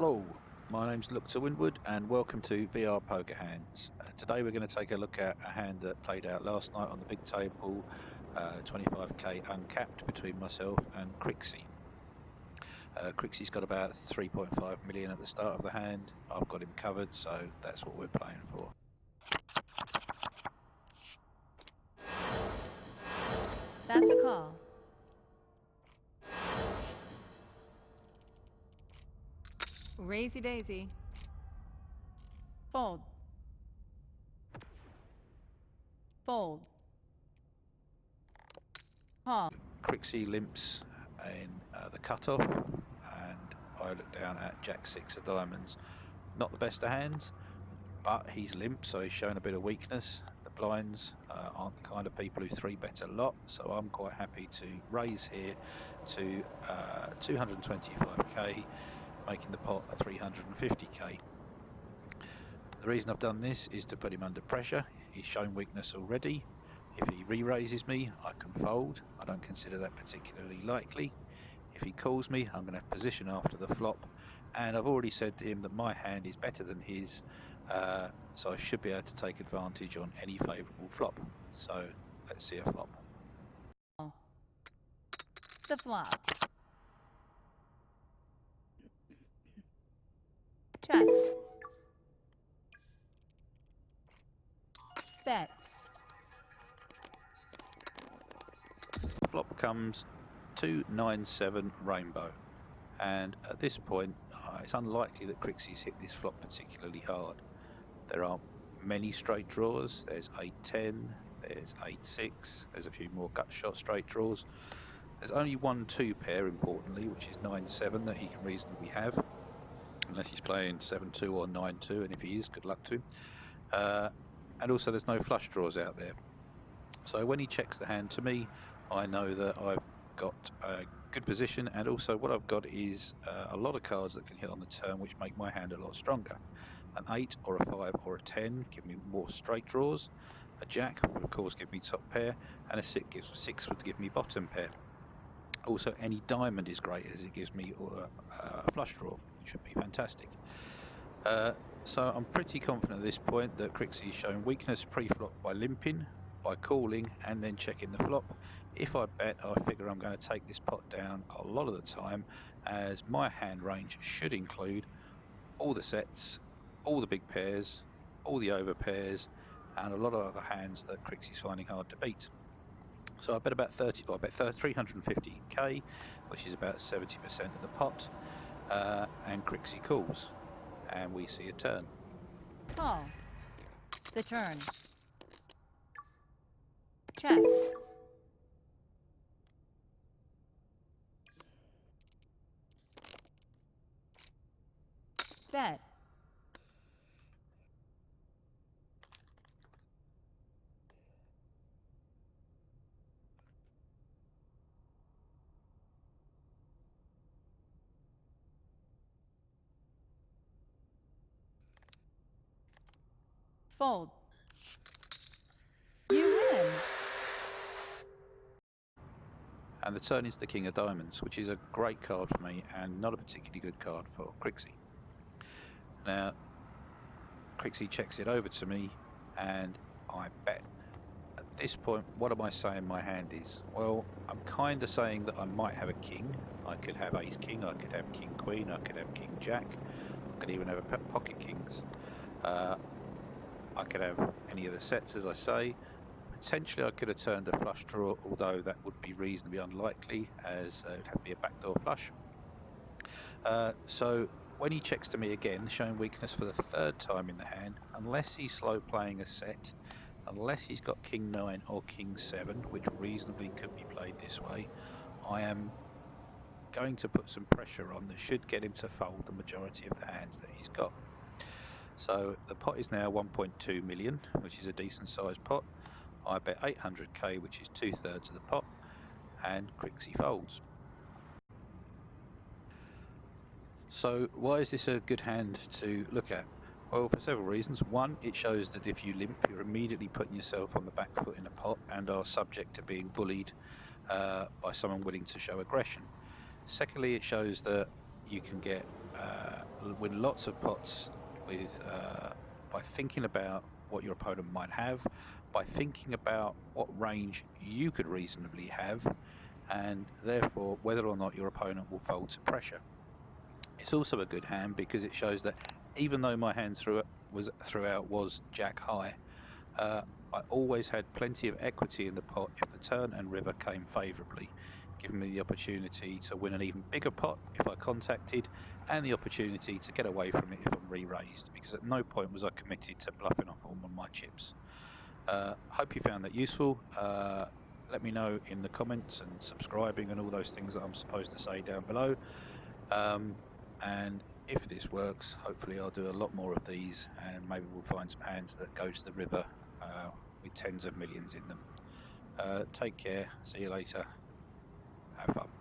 Hello, my name's Look to Windward and welcome to VR Poker Hands. Today we're going to take a look at a hand that played out last night on the big table, 25k uncapped between myself and Crixie. Crixie's got about 3.5 million at the start of the hand. I've got him covered, so that's what we're playing for. That's a call. Raisy daisy. Fold. Fold. Call. Crixie limps in the cutoff, and I look down at Jack 6 of diamonds. Not the best of hands, but he's limp, so he's showing a bit of weakness. The blinds aren't the kind of people who 3-bet a lot, so I'm quite happy to raise here to 225k, making the pot a 350k. The reason I've done this is to put him under pressure. He's shown weakness already. If he re-raises me, I can fold. I don't consider that particularly likely. If he calls me, I'm going to position after the flop, and I've already said to him that my hand is better than his, so I should be able to take advantage on any favourable flop. So let's see a flop. The flop. Check. Bet. Flop comes 297 rainbow, and at this point it's unlikely that Crixie's hit this flop particularly hard. There aren't many straight draws. There's 8-10, there's 8-6, there's a few more gut shot straight draws. There's only 1-2 pair, importantly, which is 9-7 that he can reasonably have, unless he's playing 7-2 or 9-2, and if he is, good luck to him. And also there's no flush draws out there. So when he checks the hand to me, I know that I've got a good position, and also what I've got is a lot of cards that can hit on the turn, which make my hand a lot stronger. An 8 or a 5 or a 10 give me more straight draws. A jack would of course give me top pair, and a 6 would give me bottom pair. Also any diamond is great, as it gives me a flush draw, which would be fantastic. So I'm pretty confident at this point that Crixie's shown weakness pre-flop by limping, by calling, and then checking the flop. If I bet, I figure I'm going to take this pot down a lot of the time, as my hand range should include all the sets, all the big pairs, all the over pairs, and a lot of other hands that Crixie's finding hard to beat. So I bet about 350k, which is about 70% of the pot, and Crixie calls, and we see a turn. Call. The turn. Check. Bet. Fold. You win. And the turn is the king of diamonds, which is a great card for me and not a particularly good card for Crixie. Now Crixie checks it over to me and I bet. At this point, what am I saying my hand is? Well, I'm kind of saying that I might have a king. I could have ace king, I could have king queen, I could have king jack, I could even have a pocket kings. I could have any of the sets, as I say. Potentially I could have turned a flush draw, although that would be reasonably unlikely, as it would have to be a backdoor flush. So when he checks to me again, showing weakness for the third time in the hand, unless he's slow playing a set, unless he's got king 9 or king 7, which reasonably could be played this way, I am going to put some pressure on that should get him to fold the majority of the hands that he's got. So the pot is now 1.2 million, which is a decent sized pot. I bet 800k, which is 2/3 of the pot, and Crixie folds. So why is this a good hand to look at? Well, for several reasons. One, it shows that if you limp, you're immediately putting yourself on the back foot in a pot and are subject to being bullied by someone willing to show aggression. Secondly, it shows that you can get win lots of pots with by thinking about what your opponent might have, by thinking about what range you could reasonably have, and therefore whether or not your opponent will fold to pressure. It's also a good hand because it shows that even though my hand throughout was jack high, I always had plenty of equity in the pot if the turn and river came favourably, giving me the opportunity to win an even bigger pot if I contacted, and the opportunity to get away from it if I'm re-raised, because at no point was I committed to bluffing off all of my chips. Hope you found that useful. Let me know in the comments and subscribing and all those things that I'm supposed to say down below. And if this works, hopefully I'll do a lot more of these, and maybe we'll find some hands that go to the river with tens of millions in them. Take care. See you later. Have fun.